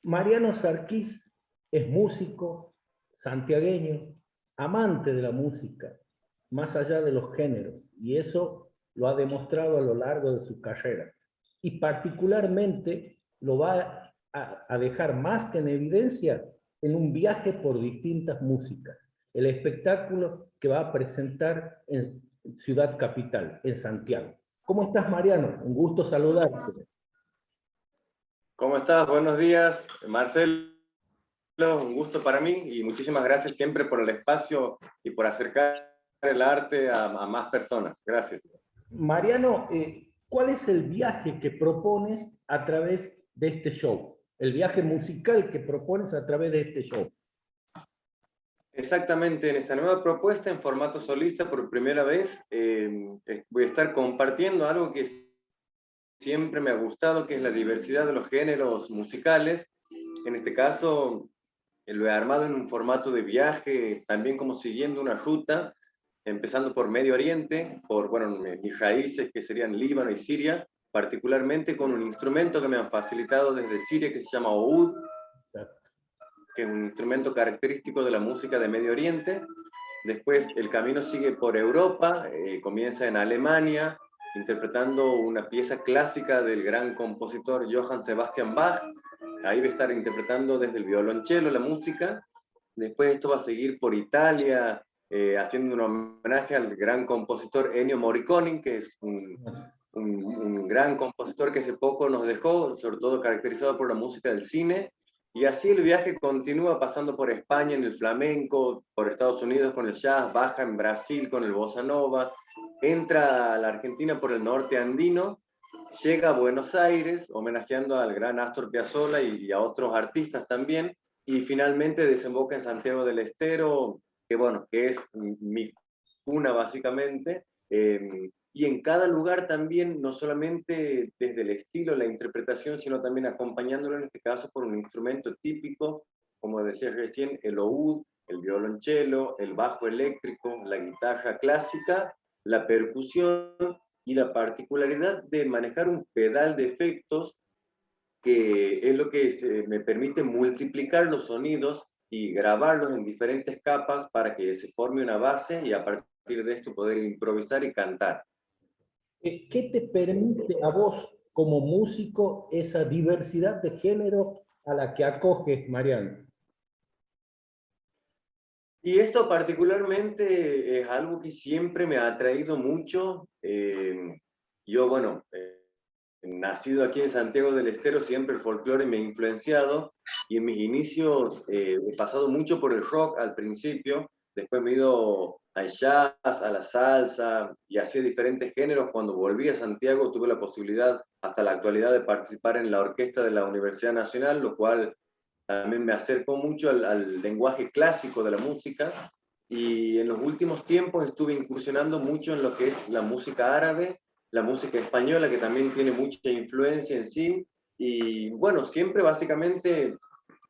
Mariano Sarquís es músico, santiagueño, amante de la música, más allá de los géneros, y eso lo ha demostrado a lo largo de su carrera. Y particularmente lo va a dejar más que en evidencia en un viaje por distintas músicas. El espectáculo que va a presentar en Ciudad Capital, en Santiago. ¿Cómo estás, Mariano? Un gusto saludarte. ¿Cómo estás? Buenos días, Marcelo. Un gusto para mí y muchísimas gracias siempre por el espacio y por acercar el arte a más personas. Gracias. Mariano, ¿cuál es el viaje que propones a través de este show? El viaje musical que propones a través de este show. Exactamente, en esta nueva propuesta en formato solista por primera vez voy a estar compartiendo algo que siempre me ha gustado, que es la diversidad de los géneros musicales. En este caso, lo he armado en un formato de viaje, también como siguiendo una ruta, empezando por Medio Oriente, por bueno, mis raíces que serían Líbano y Siria, particularmente con un instrumento que me han facilitado desde Siria que se llama oud, que es un instrumento característico de la música de Medio Oriente. Después el camino sigue por Europa, comienza en Alemania, interpretando una pieza clásica del gran compositor Johann Sebastian Bach. Ahí va a estar interpretando desde el violonchelo la música. Después esto va a seguir por Italia, haciendo un homenaje al gran compositor Ennio Morricone, que es un gran compositor que hace poco nos dejó, sobre todo caracterizado por la música del cine. Y así el viaje continúa pasando por España en el flamenco, por Estados Unidos con el jazz, baja en Brasil con el bossa nova, entra a la Argentina por el norte andino, llega a Buenos Aires homenajeando al gran Astor Piazzolla y a otros artistas también, y finalmente desemboca en Santiago del Estero, que bueno, que es mi cuna básicamente, y en cada lugar también, no solamente desde el estilo, la interpretación, sino también acompañándolo en este caso por un instrumento típico, como decía recién, el oud, el violonchelo, el bajo eléctrico, la guitarra clásica, la percusión y la particularidad de manejar un pedal de efectos que es lo que me permite multiplicar los sonidos y grabarlos en diferentes capas para que se forme una base y a partir de esto poder improvisar y cantar. ¿Qué te permite a vos, como músico, esa diversidad de género a la que acoges, Mariano? Y esto particularmente es algo que siempre me ha atraído mucho. Yo, bueno, nacido aquí en Santiago del Estero, siempre el folclore me ha influenciado y en mis inicios he pasado mucho por el rock al principio, después me he ido al jazz, a la salsa y así diferentes géneros. Cuando volví a Santiago tuve la posibilidad hasta la actualidad de participar en la orquesta de la Universidad Nacional, lo cual también me acercó mucho al lenguaje clásico de la música y en los últimos tiempos estuve incursionando mucho en lo que es la música árabe, la música española, que también tiene mucha influencia en sí. Y bueno, siempre básicamente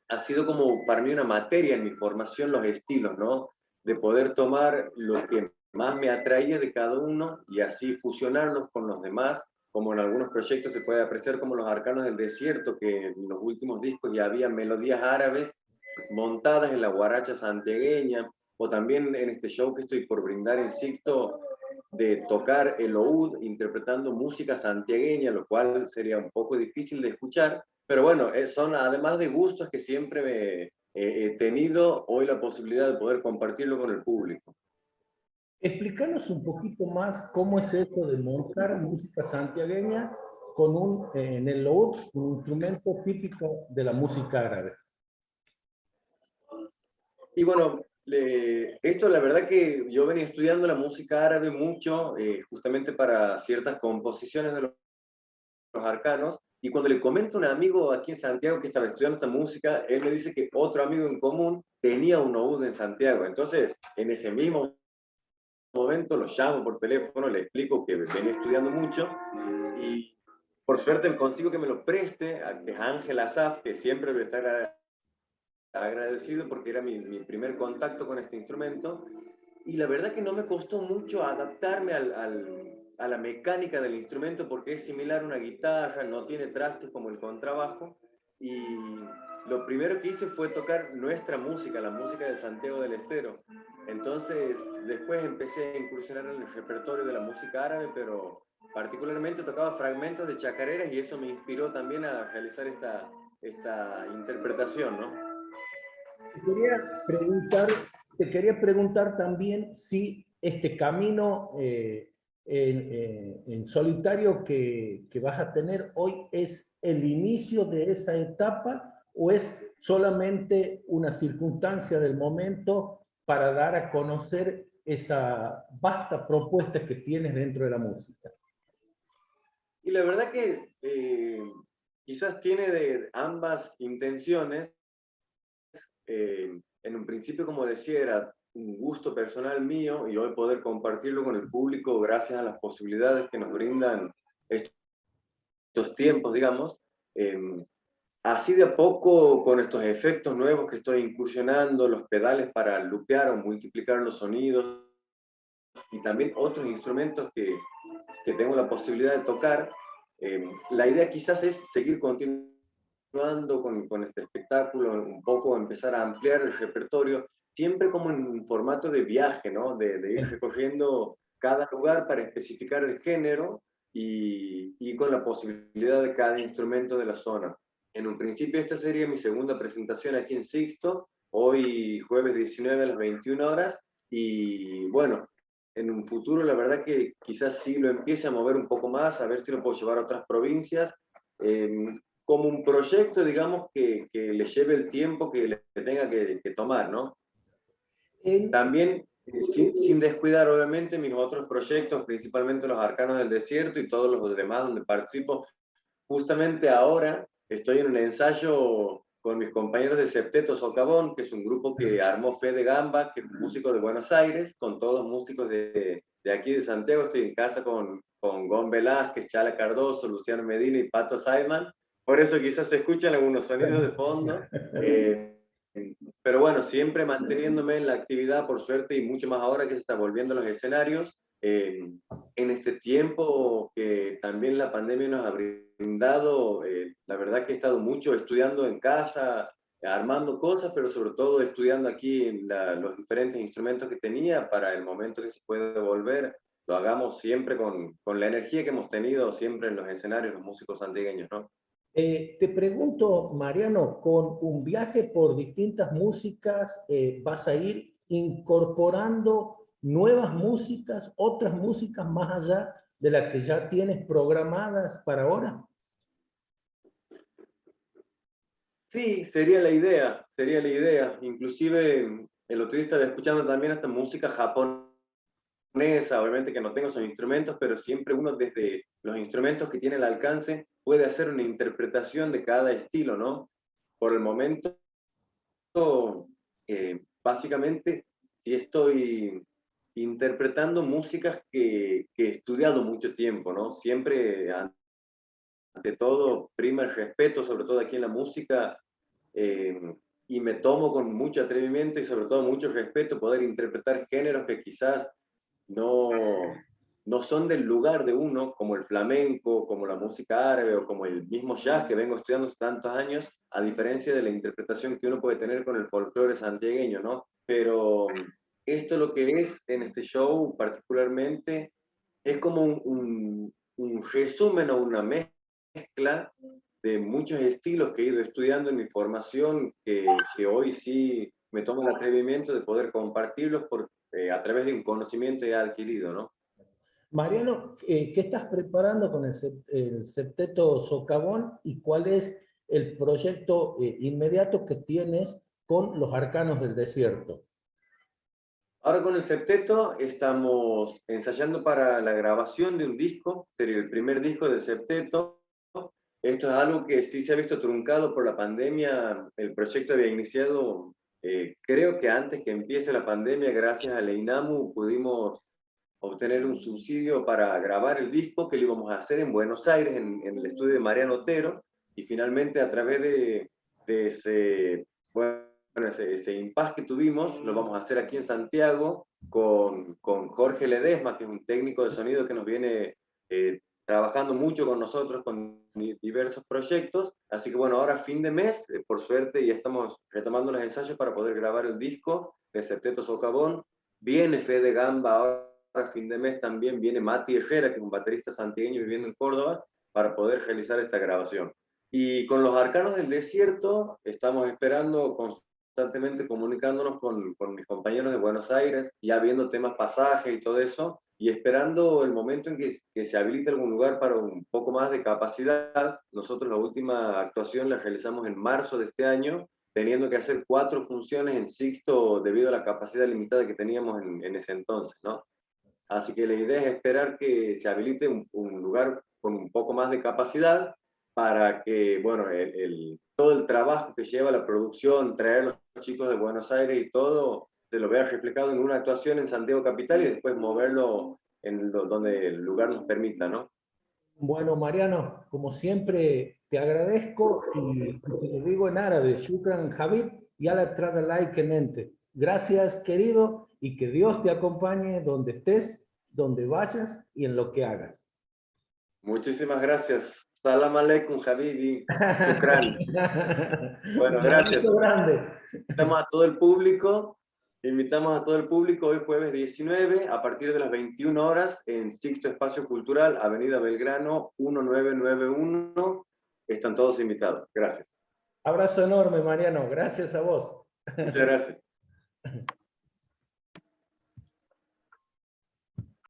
ha sido como para mí una materia en mi formación los estilos, ¿no? De poder tomar lo que más me atraía de cada uno y así fusionarlos con los demás, como en algunos proyectos se puede apreciar como los Arcanos del Desierto, que en los últimos discos ya había melodías árabes montadas en la guaracha santiagueña, o también en este show que estoy por brindar en Sixto, de tocar el oud interpretando música santiagueña, lo cual sería un poco difícil de escuchar, pero bueno, son además de gustos que siempre he tenido hoy la posibilidad de poder compartirlo con el público. Explícanos un poquito más cómo es esto de montar música santiagueña con en el oud, un instrumento típico de la música árabe. Y bueno, esto la verdad que yo venía estudiando la música árabe mucho, justamente para ciertas composiciones de los arcanos, y cuando le comento a un amigo aquí en Santiago que estaba estudiando esta música, él me dice que otro amigo en común tenía un oud en Santiago. Entonces, en ese mismo momento lo llamo por teléfono, le explico que venía estudiando mucho y por suerte consigo que me lo preste, que es Ángel Asaf, que siempre me está agradecido porque era mi primer contacto con este instrumento. Y la verdad que no me costó mucho adaptarme a la mecánica del instrumento porque es similar a una guitarra, no tiene trastes como el contrabajo. y lo primero que hice fue tocar nuestra música, la música de Santiago del Estero. Entonces, después empecé a incursionar en el repertorio de la música árabe, pero particularmente tocaba fragmentos de chacareras y eso me inspiró también a realizar esta interpretación, ¿no? Te quería te quería preguntar también si este camino en solitario que vas a tener hoy es el inicio de esa etapa o es solamente una circunstancia del momento para dar a conocer esa vasta propuesta que tienes dentro de la música. Y la verdad que quizás tiene de ambas intenciones. En un principio, como decía, era un gusto personal mío y hoy poder compartirlo con el público gracias a las posibilidades que nos brindan estos tiempos, digamos. Eh, Así de a poco, con estos efectos nuevos que estoy incursionando, los pedales para lupear o multiplicar los sonidos y también otros instrumentos que tengo la posibilidad de tocar, la idea quizás es seguir continuando con este espectáculo, un poco empezar a ampliar el repertorio, siempre como en un formato de viaje, ¿no? De ir recorriendo cada lugar para especificar el género y con la posibilidad de cada instrumento de la zona. En un principio esta sería mi segunda presentación aquí en Sixto, hoy jueves 19 a las 21 horas, y bueno, en un futuro la verdad que quizás sí lo empiece a mover un poco más, a ver si lo puedo llevar a otras provincias, eh, como un proyecto, digamos, que le lleve el tiempo que le tenga que tomar, ¿no? En, También, sin descuidar obviamente mis otros proyectos, principalmente los Arcanos del Desierto y todos los demás donde participo. Justamente ahora estoy en un ensayo con mis compañeros de Septeto Socavón, que es un grupo que armó Fede Gamba, que es un músico de Buenos Aires, con todos músicos de aquí de Santiago. Estoy en casa con Gon Velázquez, Chala Cardoso, Luciano Medina y Pato Saiman. Por eso quizás se escuchan algunos sonidos de fondo. Pero bueno, siempre manteniéndome en la actividad, por suerte, y mucho más ahora que se está volviendo a los escenarios. En este tiempo que también la pandemia nos ha brindado, la verdad que he estado mucho estudiando en casa, armando cosas, pero sobre todo estudiando aquí en los diferentes instrumentos que tenía para el momento que se puede volver. Lo hagamos siempre con la energía que hemos tenido siempre en los escenarios, los músicos santiagueños, ¿no? Te pregunto, Mariano, con un viaje por distintas músicas, ¿vas a ir incorporando nuevas músicas, otras músicas más allá de las que ya tienes programadas para ahora? Sí, sería la idea, sería la idea. Inclusive el otro día estaba escuchando también esta música japonesa, obviamente que no tengo esos instrumentos, pero siempre uno desde los instrumentos que tiene al alcance puede hacer una interpretación de cada estilo, ¿no? Por el momento, básicamente, sí estoy interpretando músicas que he estudiado mucho tiempo, ¿no? Siempre, ante todo, prima el respeto, sobre todo aquí en la música, eh, y me tomo con mucho atrevimiento y sobre todo mucho respeto poder interpretar géneros que quizás no, no son del lugar de uno, como el flamenco, como la música árabe o como el mismo jazz que vengo estudiando hace tantos años, a diferencia de la interpretación que uno puede tener con el folclore santiagueño, ¿no? Pero esto lo que es en este show particularmente es como un resumen o una mezcla de muchos estilos que he ido estudiando en mi formación, que hoy sí me tomo el atrevimiento de poder compartirlos a través de un conocimiento ya adquirido, ¿no? Mariano, ¿qué estás preparando con el septeto Socavón y cuál es el proyecto inmediato que tienes con los Arcanos del Desierto? Ahora con el septeto estamos ensayando para la grabación de un disco, sería el primer disco del septeto. Esto es algo que sí se ha visto truncado por la pandemia. El proyecto había iniciado, creo que antes que empiece la pandemia, gracias a la INAMU pudimos obtener un subsidio para grabar el disco que lo íbamos a hacer en Buenos Aires, en el estudio de Mariano Otero, y finalmente a través de ese, bueno, ese impasse que tuvimos, lo vamos a hacer aquí en Santiago con Jorge Ledesma, que es un técnico de sonido que nos viene trabajando mucho con nosotros, con diversos proyectos. Así que bueno, ahora fin de mes, por suerte, ya estamos retomando los ensayos para poder grabar el disco de Septeto Socavón. Viene Fede Gamba ahora fin de mes también, viene Mati Herrera, que es un baterista santiagueño viviendo en Córdoba, para poder realizar esta grabación. Y con los Arcanos del Desierto estamos esperando constantemente comunicándonos con mis compañeros de Buenos Aires, ya viendo temas pasajes y todo eso, y esperando el momento en que se habilite algún lugar para un poco más de capacidad. Nosotros la última actuación la realizamos en marzo de este año, teniendo que hacer 4 funciones en Sixto debido a la capacidad limitada que teníamos en ese entonces, ¿no? Así que la idea es esperar que se habilite un lugar con un poco más de capacidad para que, bueno, todo el trabajo que lleva la producción, traer a los chicos de Buenos Aires y todo, se lo vea reflejado en una actuación en Santiago Capital y después moverlo donde el lugar nos permita, ¿no? Bueno, Mariano, como siempre, te agradezco y te lo digo en árabe, Shukran Habib, y ala trada like en ente. Gracias, querido, y que Dios te acompañe donde estés, donde vayas y en lo que hagas. Muchísimas gracias. Salam aleikum, Habibi. Shukran. Bueno, Un gracias. abrazo grande. Invitamos a todo el público, invitamos a todo el público hoy jueves 19 a partir de las 21 horas en Sixto Espacio Cultural, Avenida Belgrano 1991. Están todos invitados. Gracias. Abrazo enorme, Mariano. Gracias a vos. Muchas gracias.